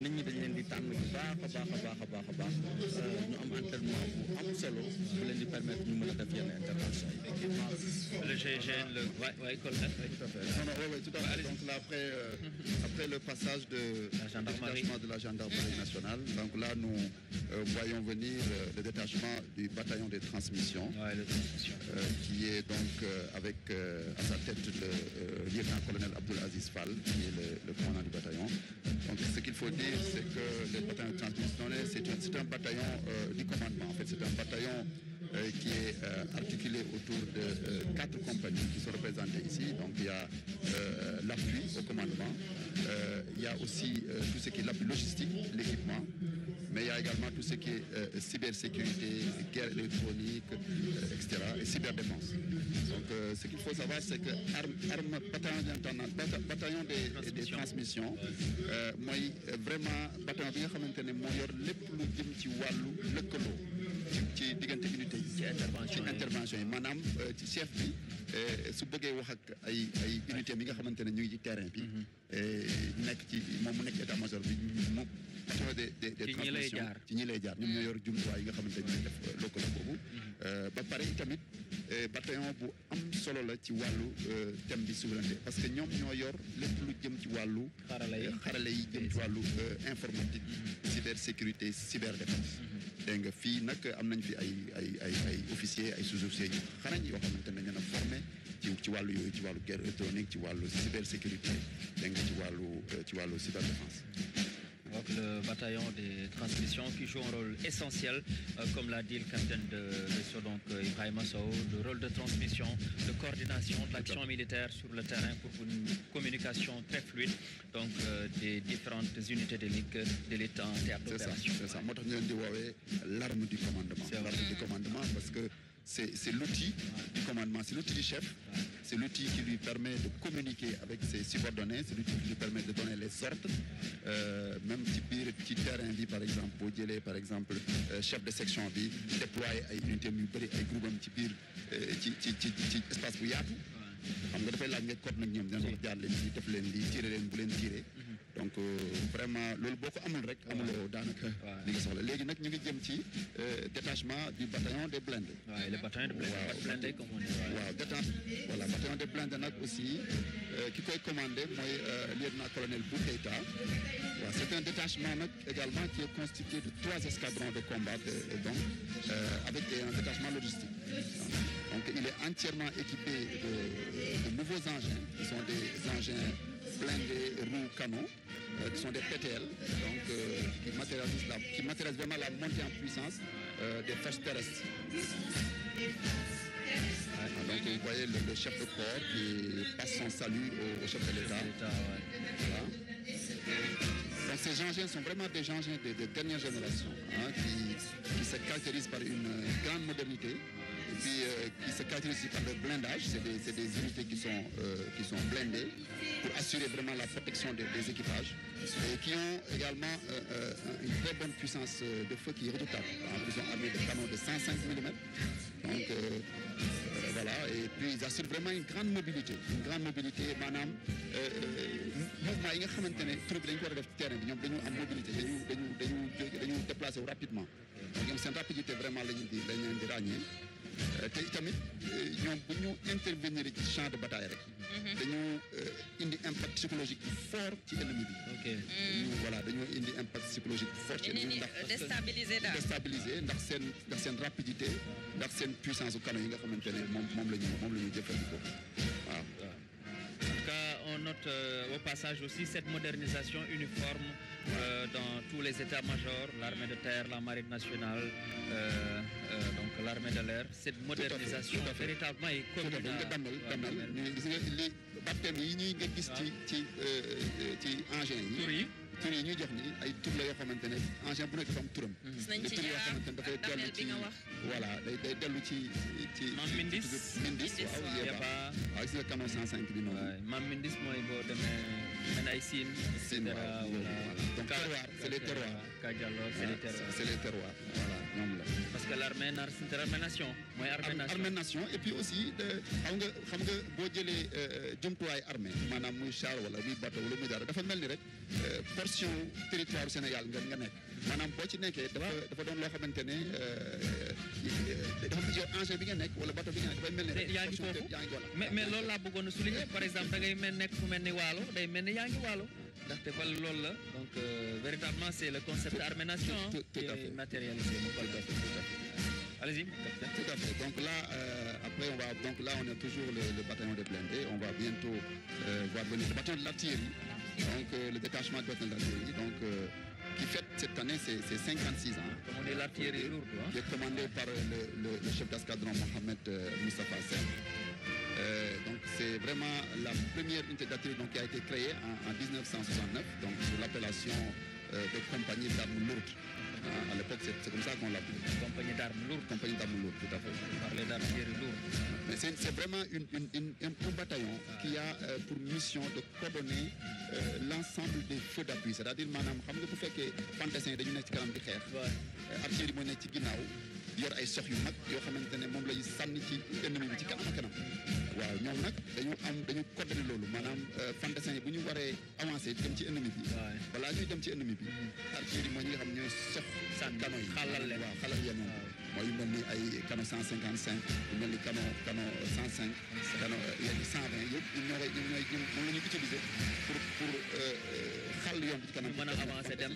nit ñi dañ leen di tànn bu baax a baax ñu am entraînement bu am solo bu leen di permettre ñu mën a def yenn intervention yi. Le GIGN, Colonel, tout à fait. Oui, tout à fait. Donc là, après le passage de la gendarmerie nationale, donc là, nous voyons venir le détachement du bataillon de transmission, qui est donc avec à sa tête le lieutenant-colonel Abdoul Aziz Fall, qui est le commandant du bataillon. Donc ce qu'il faut dire, c'est que le bataillon de transmission, c'est un bataillon du commandement. En fait, c'est un bataillon qui est articulé autour de 4 compagnies qui sont représentées ici. Donc il y a l'appui au commandement, il y a aussi tout ce qui est l'appui logistique, l'équipement, mais il y a également tout ce qui est cybersécurité, guerre électronique, etc. et cyberdéfense. Donc ce qu'il faut savoir, c'est que bataillon des transmissions, mooy vraiment bataillon bi nga xamante ne moo yor lépp lu jëm ci wàllu lëkkaloo ci diggante unité yi ci intervention yi maanaam ci chef bi su bëggee wax ak ay unité yi nga xamante ne ñu ngi ci terrain bi nekk ci moom mu nekk état-major bi mu des transmissions ci ñi lay jaar ñoom ñoo yor jumtuwaay yi nga xamante ne def lëkkaloo boobu ba pare tamit bataillon bu am solo la ci wàllu thème bi souveraineté parce que ñoom ñoo yor lépp lu jëm ci wàllu xarale yi jëm ci wàllu informatique cybersécurité cyberdéfense dégg nga fii nag am nañ fi ay officiers ay sous-officiers yu xarañ yoo xamante ne ñu na formé ci wàllu yooyu ci wàllu guerre électronique ci wàllu cybersécurité dégg nga ci wàllu cyberdéfense. Donc le bataillon des transmissions qui joue un rôle essentiel, comme l'a dit le capitaine de vaisseau, donc Ibrahima Sow, le rôle de transmission, de coordination de l'action militaire sur le terrain pour une communication très fluide, donc des différentes unités d'élite en termes d'opération. C'est ça, moo tax ñu leen di woowee l'arme du commandement. L'arme du commandement parce que c'est l'outil du commandement, c'est l'outil du chef. C'est l'outil qui lui permet de communiquer avec ses subordonnés, c'est l'outil qui lui permet de donner les ordres, même ci terrain bi par exemple boo jëlee par exemple chef de section bi déployer ay unités yu bëri ay groupes am ci biir ci espace bu yaatu xam nga dafay laaj nga code nag ñoom dina wax jaar leen ci def leen lii tiré leen bu leen tiré donc vraiment loolu boo ko amul rek amuloo daanaka li nga soxla léegi nag ñu ngi jëm ci détachement du bataillon des blindés. waaw le bataillon des blindés comme on dit. Voilà bataillon des blindés nag aussi ki koy commandé mooy lieutenant-colonel Bou Keïta. Waaw c'est un détachement nag également qui est constitué de 3 escadrons de combat donc avec un détachement logistique. Donc il est entièrement équipé de nouveaux engins qui sont des engins blindés roues canons qui sont des PTL donc qui matérialisent vraiment la montée en puissance des forces terrestres. Donc vous voyez le chef de corps qui passe son salut au chef de l'État. Voilà. Donc ces engins sont vraiment des engins de dernière génération qui se caractérisent par une grande modernité et puis qui se caractérisent par le blindage. C'est des unités qui sont blindées pour assurer vraiment la protection des équipages et qui ont également une très bonne puissance de feu qui est redoutable. Ils sont armés de canons de 105 mm. Donc voilà, et puis ils assurent vraiment une grande mobilité maanaam mouvement yi nga xamante ne troupe bi dañu ko war a def ci terrain bi ñoom dañu am mobilité dañu déplacé wu rapidement donc ñoom seen rapidité vraiment lañ leen di ràññee te itamit ñoom bu ñu intervenir ci champ de bataille rek dañu indi impact psychologique bu fort ci ennemi bi. dañoo indi impact psychologique bu fort ci ennemi bi ndax déstabiliser ndax seen rapidité ndax seen puissance u canon yi nga xamante ne moom la ñu jëfandikoo waaw. En tout cas, on note au passage aussi cette modernisation uniforme dans tous les états-majors, l'armée de terre, la marine nationale, donc l'armée de l'air. Cette modernisation véritablement est commune. Gis nga li baptême yi ñuy nga gis ci engins yi. tur yi ñuy jox ni ay tur la yoo xamante ne engin bu nekk dafa am turam. nañ ci tur yoo xamante ne dafay dellu ci voilà day dellu ci. Mam Mindis waaw gis nga canon 105 bi noonu. Mam Mindis mooy boo demee. mel ay Sine, Sine, voilà. Donc terroir, c'est les terroirs. Kadialor, c'est les terroirs. C'est les terroirs, voilà ñoom la. Parce que l'armée nation mooy armée nation et puis aussi xam nga boo jëlee jumtuwaay armée maanaam muy char wala muy bateau wala muy dara dafa mel ni rek portion territoire du Sénégal nga nekk maanaam boo ci nekkee dafa doon loo xamante ne dafa mujj engin bi nga nekk wala bateau bi nga nekk dafay mel ni rek yaa ngi foofu mais loolu laa bëggoon a souligner par exemple da ngay nekk fu mel ni Waalo day mel ni yaa ngi Waalo ndaxte fal loolu la donc véritablement c'est le concept armée nation qui est matérialisé allez-y tout à fait donc là après on a toujours le bataillon de blindés on va bientôt voir venir le bataillon de l'artillerie donc le détachement de bataillon de l'artillerie donc qui fête cette année c'est 56 ans comme on dit l'artillerie lourde qui est commandé par le chef d'escadron Mohamed Moustapha Sen. Donc c'est vraiment la première unité d'artillerie qui a été créée en 1969 donc sous l'appellation de compagnie d'armes lourdes. À l'époque c'est comme ça qu'on l'appelait. Compagnie d'armes lourdes. Compagnie d'armes lourdes, tout à fait. Parler d'artillerie lourde. Mais c'est vraiment un bataillon qui a pour mission de coordonner l'ensemble des feux d'appui c'est-à-dire maanaam xam nga bu fekkee fantassins yi dañu nekk ci kanam di xeex. artillerie mooy nekk ci ginnaaw yor ay sox yu mag yoo xamante ne moom lay sànni ci ennemi bi ci kanam waaw ñoom nag dañu coordonné loolu maanaam fantassins yi bu ñu waree avancé dem ci ennemi bi. balaa ñuy dem ci ennemi bi. artillerie mooy ñi nga xam ñooy sox. canon yi xalal leen waaw xalal yen mooy yu mel ni ay canon 155 yu mel ni canon 105 canon 120 yëpp moom la ñuy utiliser pour xàll yoon bi ci kanam. mën a avancer dem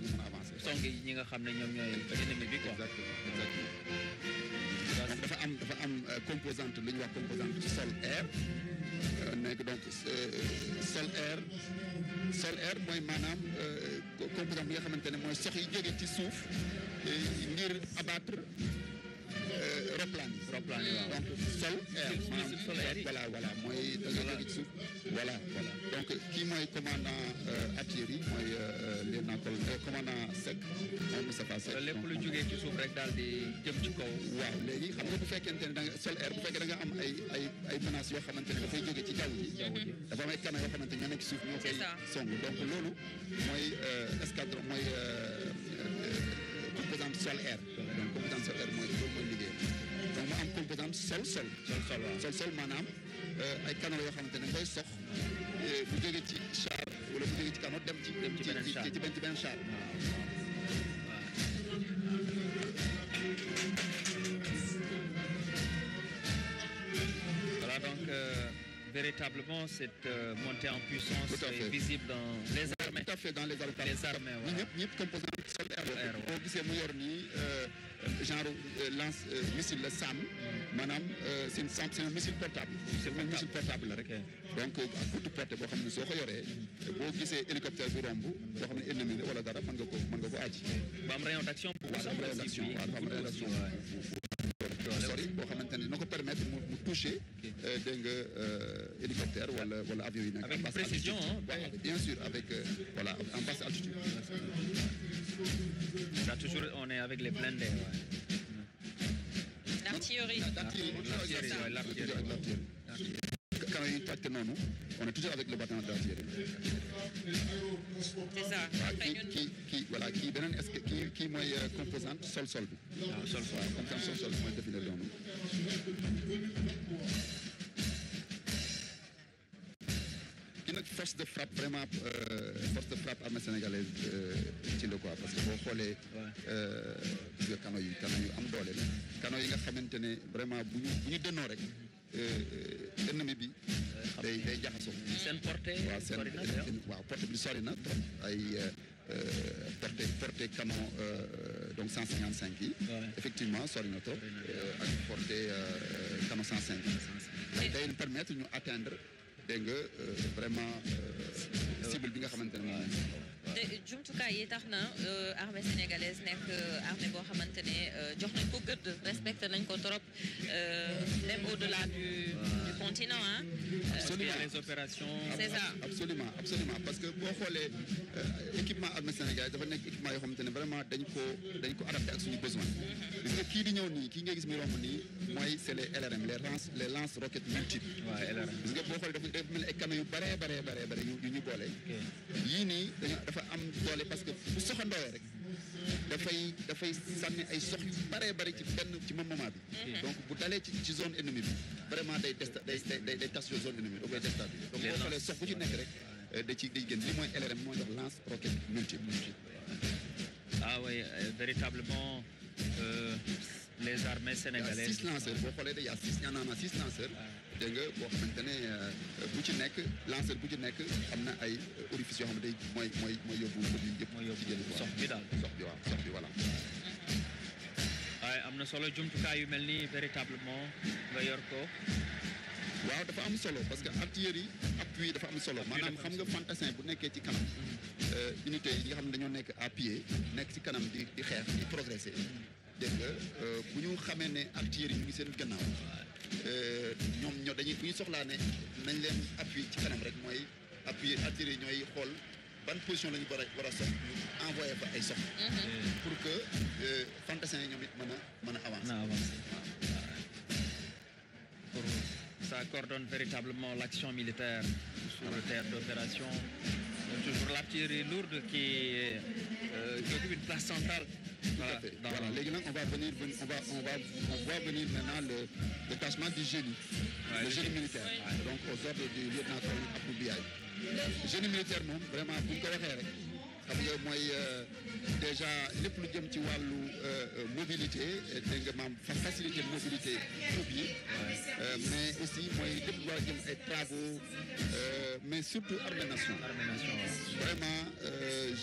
song yi ñi nga xam ne ñoom ñooy ennemi bi quoi. exactement donc dafa am composante lu ñuy wax composante sol air nekk donc sol air mooy maanaam composante bi nga xamante ne mooy sox yi jóge ci suuf ngir abattre roplaan yi donc sol air voilà mooy da nga jóge ci suuf voilà donc kii mooy commandant artillerie mooy commandant Seck mooy Moustapha Seck lépp lu jógee ci suuf rek daal di jëm ci kaw waaw léegi xam nga bu fekkente ne da nga sol air bu fekkee da nga am ay menaces yoo xamante ne dafay jóge ci jaww ji dafa am ay canons yoo xamante ne ñoo nekk ci suuf ñoo koy song donc loolu mooy escadron mooy composante sol air donc composante sol air mooy liggéey donc mu am composante sol maanaam ay canons yoo xamante ne ngay sox bu jógee ci char wala bu jógee ci canot dem ci benn char. Voilà donc véritablement cette montée en puissance est visible dans les armées. Tout à fait dans les armées. ñëpp composante sol air boo gisee mu yor nii genre lance missile la SAM maanaam c'est un missile portable. missile portable la rek. donc à courte portée boo xam ne soo ko yoree boo gisee hélicoptère bi romb boo xam ne ennemi la wala dara mën nga ko aji. ba am rayon d'action pour dafa am rayon d'action sori boo xamante ne dina ko permettre mu toucher dégg nga hélicoptère wala avion yi nekk. avec précision bien sûr avec voilà en basse altitude. Ça toujours on est avec les blindés. L'artillerie. Quand il tàkk noonu on est toujours avec le bataillon d'artillerie. C'est ça. kii beneen est-ce que kii mooy composante sol bi. composante sol mooy définir noonu. kii nag force de frappe vraiment force de frappe armée sénégalaise ci la quoi parce que boo xoolee. canons yu am doole la. canons yi nga xamante ne vraiment bu ñu dënnoo rek. ennemi bi day jaxasoo. seen portée sori na waaw portée bi sori na trop ay portée canon donc 155 yi. effectivement sori na trop ak portée canon 105. day permettre ñu atteindre dégg nga vraiment cible bi nga xamante ne moom. te jumtukaay yi tax na armée sénégalaise nekk armée boo xamante ne jox nañ ko gëdd respecté nañ ko trop même au-delà du continent hein. Absolument. Les opérations. C'est ça. Absolument, absolument. Parce que boo xoolee équipement armée sénégalaise dafa nekk équipement yoo xamante ne vraiment dañ ko adapté ak suñu besoin. gis nga kii di ñëw nii kii nga gis mi romb nii mooy c'est les LRM les lance roquettes multiples. waaw LRM. gis nga boo xoolee dafa mel ay canon yu bare yu ñu boole. yii nii dafa am doole parce que bu soxandooyee rek dafay sànni ay sox yu bare ci même moment bi. donc bu dalee ci zone ennemie bi vraiment day tas zone ennemie da koy déstabiliser. donc boo xoolee sox bu ci nekk rek da ciy génn li mooy LRM moo jox lance roquette multiple. Ah oui, véritablement les armées sénégalaises. 6 lanceurs boo xoolee il y a 6 lanceurs. dégg nga boo xamante ne bu ci nekk lanceur bu ci nekk am na ay orifices yoo xam ne day mooy yóbbu produit yëpp. mooy yóbbu sox bi daal sox bi voilà. waaye am na solo jumtukaay yu mel nii véritablement nga yor ko. waaw dafa am solo parce que artillerie appui dafa am solo maanaam xam nga fantassin bu nekkee ci kanam unité yi nga xam ne dañoo nekk à pied nekk ci kanam di xeex di progresser dégg nga bu ñu xamee ne artillerie ñu ngi seen gannaaw ñoom dañuy bu ñu soxlaa ne nañ leen appui ci kanam rek mooy appui artillerie ñooy xool ban position la ñu war a sox ñu envoyé fa ay sox pour que fantassin yi ñoom it mën a avancer. Ça coordonne véritablement l'action militaire sur le théâtre d'opération. Toujours l'artillerie lourde qui occupe une place centrale. Voilà. Léegi nag on va venir maintenant le détachement du génie. Le génie militaire. Donc aux ordres du lieutenant-colonel Abdou Biaye. Génie militaire moom vraiment bu ñu ko waxee rek xam nga mooy déjà lépp lu jëm ci wàllu mobilité dégg nga maam facilité mobilité troupe yi mais aussi mooy lépp lu war a jëm ay travaux mais surtout armée nation vraiment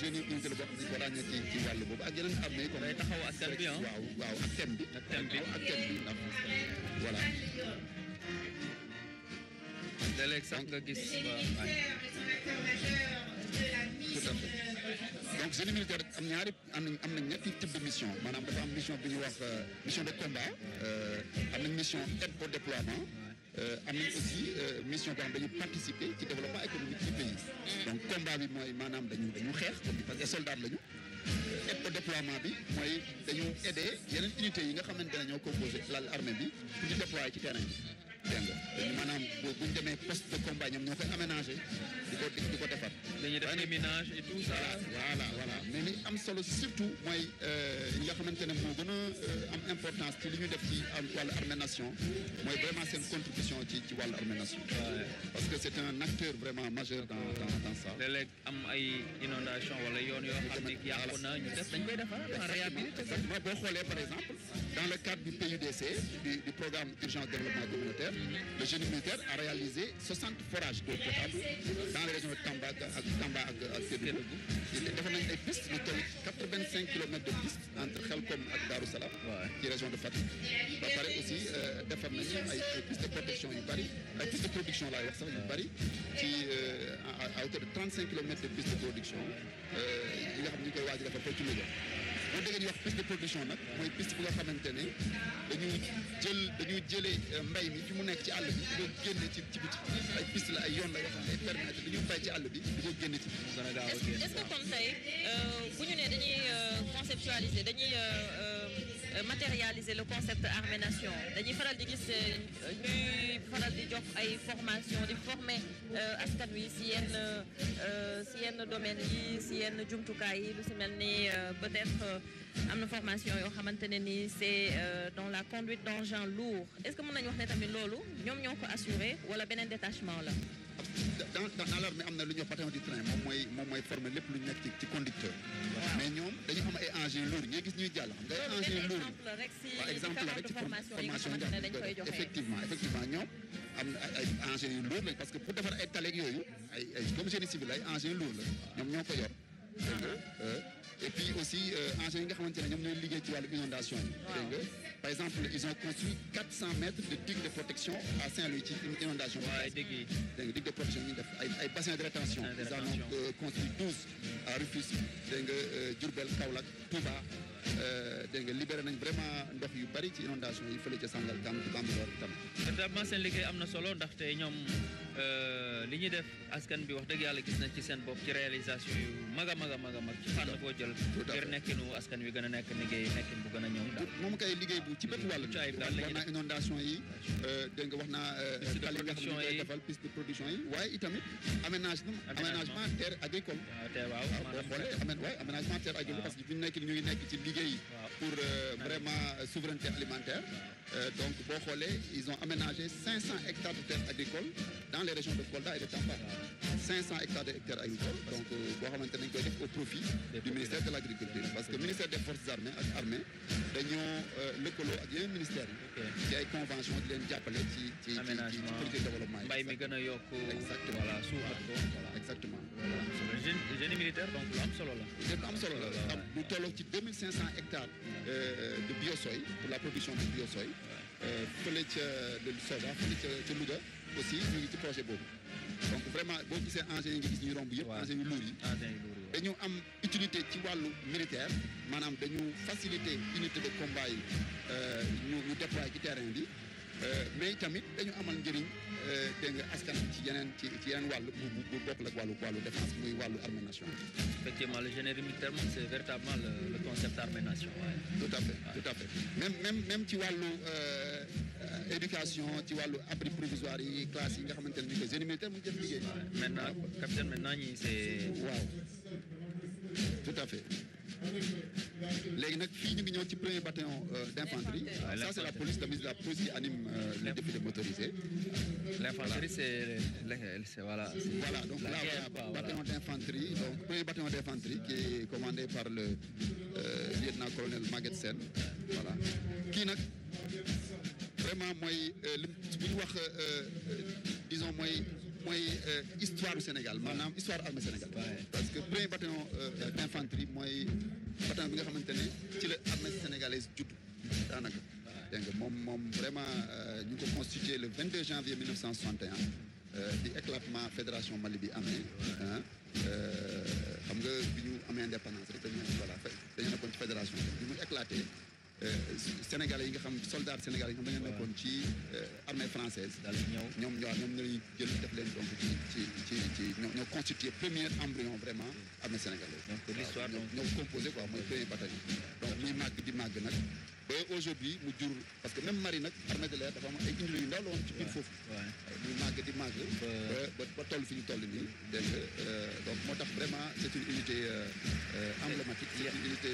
génie militaire boo xam ne ko ràññee ci wàllu boobu ak yeneen armée yi comme day taxaw askan bi waaw ak thème bi ndax voilà léeg-léeg sax nga gis tout à fait donc génie militaire am na ñetti type de mission maanaam dafa am mission bi ñuy wax mission de combat am nañ mission aide au déploiement am nañ aussi mission boo xam dañu participer ci développement économique du pays donc combat bi mooy maanaam dañu xeex parce que soldat lañu aide au déploiement bi mooy dañu aider yeneen unités yi nga xamante ne ñoo composé l'armée bi pour ñu déployer ci terrain bi dégg nga maanaam bu ñu demee poste de combat ñoom ñoo koy aménager di ko defar. dañuy def déminage et tout ça. voilà mais li am solo surtout mooy li nga xamante ne moo gën a am importance ci li ñu def ci wàllu armée nation mooy vraiment seen contribution ci wàllu armée nation. parce que c'est un acteur vraiment majeur dans ça. léeg-léeg am ay inondation wala yoon yoo xam ne yàqu na ñu def dañ koy defar en réhabilité. exactement boo xoolee par exemple dans le cadre du PUDC du programme d'urgence développement communautaire le génie militaire a réalisé 60 forages d'eau potable dans les régions de Tamba ak Kédougou. defar nañ ay pistes lu toll 85 kilomètres de piste entre Xelkom ak Darou Salam ci région de Fatick ba pare aussi defar nañu ay pistes de protection yu bari ay pistes de production laay wax sax yu bari ci à hauteur de 35 kilomètres de piste de production yi nga xam ne ñu koy waaj a defar foofu ci Louga boo déggee ñu wax piste de production nag mooy piste bu nga xamante ne dañuy jëlee mbay mi fi mu nekk ci àll bi di ko génne ci biti ay piste la ay yoon la yoo xam ne day permettre li ñu bay ci àll bi di ko génne ci biti. est-ce que kon tey bu ñu nee dañuy conceptualiser dañuy matérialiser le concept armée nation dañuy faral di gis ñuy faral di jox ay formation di former askan wi si yenn domaines yi si yenn jumtukaay yi lu si mel ni peut-être am na formation yoo xamante ne ni c'est dans la conduite d'engins lourds est-ce que mën nañu wax ne tamit loolu ñoom ñoo ko assuré wala beneen détachement la. dans l'armée am na lu ñuy wax bataillon du train moom mooy former lépp lu nekk ci conducteur. mais ñoom dañu am ay engins lourds ngay gis ñuy jàll xam nga ay engins lourds. exemple rek ci formation yi nga xamante ne dañ koy joxe. effectivement ñoom am na ay engins yu lourds lañ parce que pour defar ay taleeg yooyu ay comme génie civil ay engins lourds la ñoom ñoo ko yor. et puis aussi engins yi nga xamante ne ñoom ñooy liggéey ci wàllu inondation yi. dégg nga par exemple ils ont construit 400 mètres de digue de protection à Saint-Louis ci inondation. waaw dégg yi dégg nga digue de protection yi ñu def ay bassins de rétention. ils en ont construit 12 à Rufisque dégg nga Diourbel Kaolack Touba. dégg nga libéré nañ vraiment ndox yu bari ci inondation yi fële ca Sangalkam ci Bambilor itam. vraiment seen liggéey am na solo ndaxte ñoom li ñuy def askan bi wax dëgg yàlla gis nañ ci seen bopp ci réalisation yu mag a mag a mag a mag ci fànn boo jël ngir nekkinu askan wi gën a nekk liggéey nekkin bu gën a ñëw daal. moom kay liggéey bu ci bépp wàll wax naa inondation yi dégg nga wax naa xale yi nga xam ne koy defal piste de production yi waaye itamit aménagement terre agricole. waaw boo xoolee aménagement terre agricole parce que fi ñu nekk ñu ngi nekk ci liggéey pour vraiment souveraineté alimentaire. Donc boo xoolee ils ont aménagé 500 hectares de terres agricoles dans les régions de Kolda et de Tamba. 500 hectares de terres agricoles donc boo xamante nañ koy def au profit du ministère de l'agriculture parce que ministère des forces armées ak armée dañoo lëkkaloo ak yeneen ministères yi ci ay convention di leen jàppale ci politique de développement yi. mbay mi gën a yokk. exactement voilà suuxat ko. voilà exactement. génie militaire donc lu am solo la. lu am solo la am lu tolloo ci 2500 hectares de biosoy pour la production de biosoy. fële ca de Soda fële ca Louga aussi ñu ngi ci projet boobu donc vraiment boo gisee engins yi nga gis ñuy romb yëpp engins yu lourds yi dañu am utilité ci wàllu militaire maanaam dañu faciliter unité de combat yi ñu déployer ci terrain bi mais tamit dañu amal njëriñ dégg nga askan ci yeneen wàll bu bokkul ak wàllu défense muy wàllu armée nationale. Effectivement, le génie militaire c'est véritablement le concept armée nation. Tout à fait. Même ci wàllu éducation ci wàllu abri provisoire yi classe yi nga xamante ne génie militaire mu ngi def liggéey. Maintenant capitaine maintenant ñi c'est. waaw tout à fait. léegi nag fii ñu ngi ñëw ci premier bataillon d'infanterie. Ça c'est la police la police qui anime les défilés motorisés. L'infanterie c'est voilà. Voilà donc là bataillon d'infanterie donc premier bataillon d'infanterie qui est commandé par le lieutenant-colonel Maguette Sène voilà kii nag vraiment mooy bu ñu wax disons mooy histoire du Sénégal maanaam histoire armée Sénégal parce que premier bataillon d'infanterie mooy bataillon bi nga xamante ne ci la armée sénégalaise judd daanaka dégg nga moom vraiment ñu ko constitué le 22 janvier 1961 di éclatement fédération Mali bi amee xam nga bi ñu amee indépendance rek dañu nekkoon ci fédération bi mu éclaté Sénégalais yi nga xam soldats sénégalais yi nga xam dañu nekkoon ci armée française ñoom ñooy jël def leen donc ci ñoo constitué premier embryon vraiment armée sénégalaise donc l'histoire ñoo composé quoi mooy premier bataillon donc muy màgg di màgg nag ba aujourd'hui mu jur parce que même marine nag armée de l'air dafa am ay indi yu ndaw la woon ci biir foofu muy màgg di màgg ba toll fi ñu toll nii dégg nga donc moo tax vraiment c'est une unité emblématique c'est une unité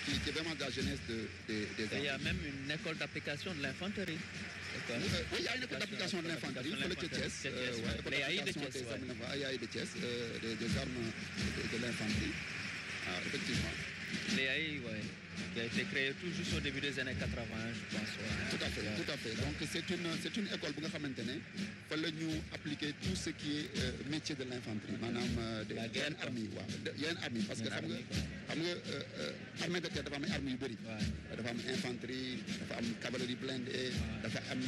qui est vraiment de la jeunesse des il y a même une école d'application de l'infanterie. Oui, il y a une école d'application de l'infanterie, fële ca Thiès, les AI de Thiès, AI de Thiès, des armes de l'infanterie. Effectivement. Les AI, oui, qui a été créé tout juste au début des années 80, je pense. Tout à fait. Donc c'est une école bu nga xamante ne fa la ñu appliquer tout ce qui est métier de l'infanterie maanaam yeneen armes yi yeneen armes yi parce que xam nga armée de terre dafa am ay armes yu bëri dafa am infanterie dafa am cavalerie blindée dafa am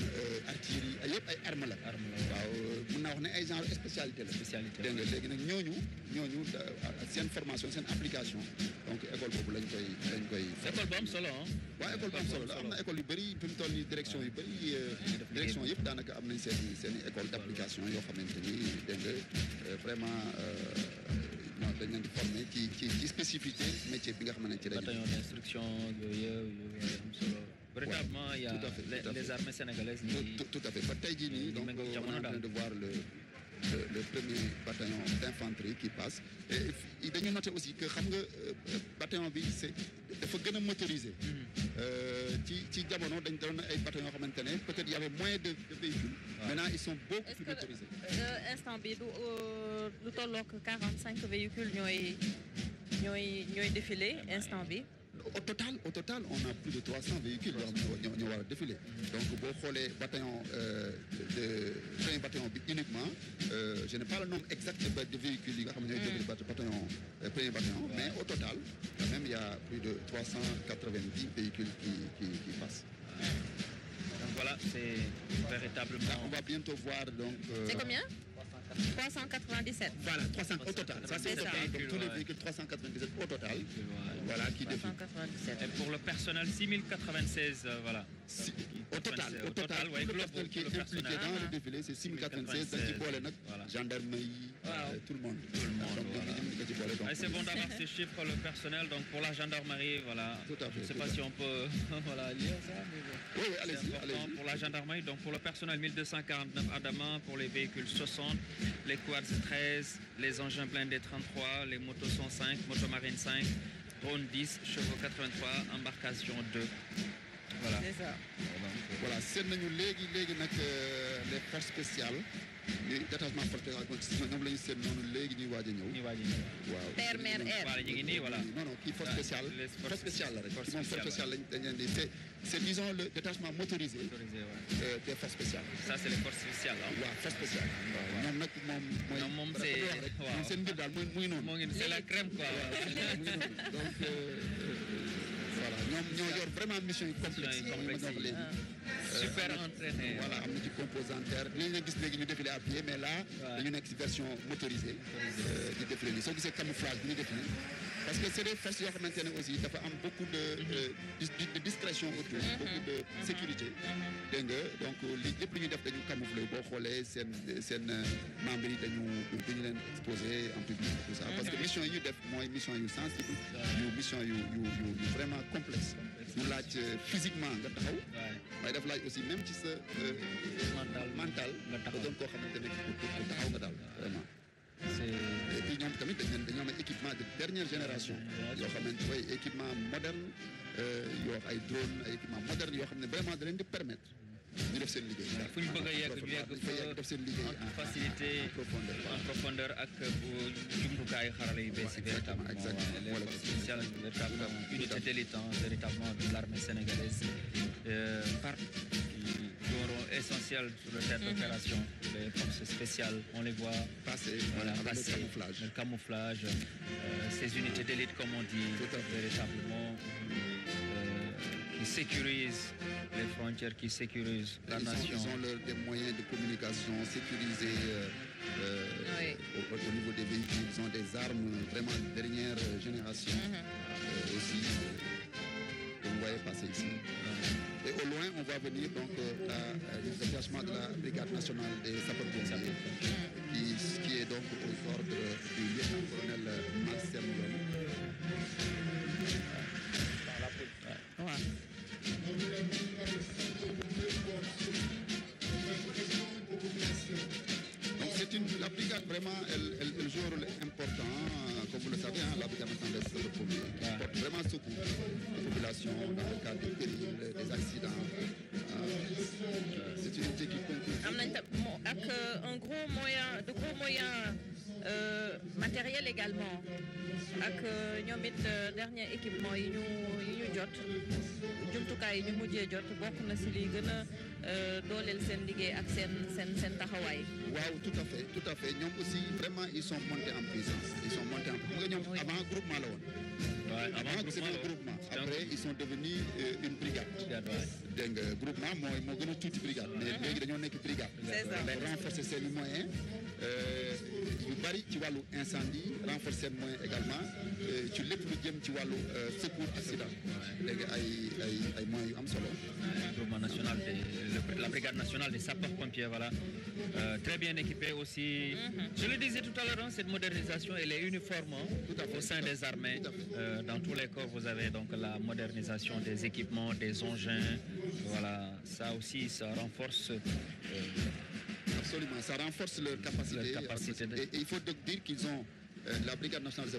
artillerie yëpp ay armes la waaw mën naa wax ne ay genre spécialité la dégg nga léegi nag ñooñu seen formation seen application donc école boobu lañ koy école bu am solo waaw école bu am solo la am na école yu bëri fi mu toll nii direction yu bëri direction yëpp daanaka am nañ seen école d'application yoo xamante ni dégg nga vraiment dañ leen di former ci spécificité métier bi nga xamante ne ci lañu. bataillon d'instruction yooyu am solo. véritablement il y a les armées sénégalaises. tout à fait ba tey jii nii donc on est en train de voir le premier bataillon d'infanterie qui passe et dañu noter aussi que xam nga bataillon bi dafa gën a motorisé. ci jamono dañ doon ay bataillon yoo xamante ne peut-être il y avait moins de véhicules. Maintenant ils sont beaucoup plus motorisés. Instant bi lu tollook 45 véhicules ñooy défilé instant bi Au total, on a plus de 300 véhicules qui ont défilé. Donc, pour les bataillons, premier bataillon uniquement, je n'ai pas le nombre exact de véhicules qui ont premier bataillon, mais au total, quand même, il y a plus de 390 véhicules qui passent. Donc voilà, c'est véritablement... Là, on va bientôt voir donc... C'est combien 397. Voilà, 300 au total. Ça, c'est au total. Donc, tous les véhicules 397 au total. Voilà, qui défilent. 397. Et pour le personnel, 6096, voilà. Au total, ouais, tout le personnel qui est impliqué dans le défilé, c'est 6096. Voilà. Gendarmerie, tout le monde. Et c'est bon d'avoir ces chiffres, le personnel. Donc pour la gendarmerie, voilà. Tout à fait. Je ne sais pas si on peut voilà, lire ça. Mais bon. Oui, allez-y. Pour la gendarmerie, donc pour le personnel 1249 adamants, pour les véhicules 60, les quads 13, les engins blindés 33, les motos 105, motomarines 5, drones 10, chevaux 83, embarcation 2. Voilà. C'est ça. Voilà, c'est les forces spéciales. Les détachements forces spéciales, nous les Terre, mer, air. Voilà. Non, qui force spéciale. Force spéciale, c'est disons le détachement motorisé des forces spéciales. Ça, c'est les forces spéciales. Oui, forces spéciales. C'est la crème, quoi. Donc, voilà, nous avons vraiment mission complexe. Super entraîné. Voilà, am na ci composante terre li nga gis léegi ñu défilé à pied mais là dañu nekk ci version motorisée di défilé nii soo gisee camouflage bi ñu def nii parce que c'est des forces yoo xamante ne aussi dafa am beaucoup de discrétion autour beaucoup de sécurité dégg nga donc lépp lu ñuy def dañu camoufler boo xoolee seen membres yi dañu leen exposé en public tout ça parce que mission yi ñu def mooy mission yu sensible mission yu vraiment complexe mu laaj physiquement nga taxaw waaye daf laaj aussi même ci sa mental nga doon koo xamante ne ku taxaw nga daal vraiment et puis ñoom tamit dañoo am équipement de dernière génération yoo xamante ne équipement moderne yoo ay drone ay équipement moderne yoo xam ne vraiment da leen di permettre ñu def seen liggéey. fu ñu bëgg a yegg ñu yegg def seen liggéey en facilité en profondeur ak bu jumtukaayu xarala yu bees yi véritablement les forces spéciales véritablement unité d'élite véritablement de l'armée sénégalaise qui auront essentiel sur le terrain d'opération les forces spéciales on les voit passer le camouflage ces unités d'élite comme on dit véritablement qui sécurisent les frontières, qui sécurisent la nation. Ils ont des moyens de communication sécurisés au niveau des véhicules. Ils ont des armes vraiment de dernière génération. Aussi, comme vous voyez passer ici. Et au loin, on va venir donc le détachement de la Brigade nationale des sapeurs-pompiers, qui est donc aux ordres du lieutenant-colonel Marcel Lyon. La brigade vraiment, elle joue un rôle important, comme vous le savez, la brigade nationale des sapeurs-pompiers, qui porte vraiment secours aux populations dans le cadre des périls, des accidents. C'est une unité qui concourt. Avec de gros moyens matériels également. Avec ñoom it dernier équipement yi ñu jot jumtukaay yi ñu mujjee jot bokk na si li gën a dooleel seen liggéey ak seen taxawaay. Waaw, tout à fait ñoom aussi vraiment ils sont montés en puissance avant groupement la woon. Avant c'était un groupement après ils sont devenus une brigade. dégg nga groupement moo gën a tuuti brigade mais léegi dañoo nekk brigade. C'est ça. renforcer seen moyens yu bari ci wàllu incendie renforcer seen moyens également ci lépp lu jëm ci wàllu secours accident léegi ay moyens yu am solo. Groupement national la brigade nationale des sapeurs-pompiers voilà très bien équipée aussi. Je le disais tout à l'heure cette modernisation elle est uniforme au sein des armées. Dans tous les corps vous avez donc la modernisation des équipements des engins voilà ça aussi ça renforce. Absolument, ça renforce leur capacité. Et il faut donc dire qu'ils ont la brigade nationale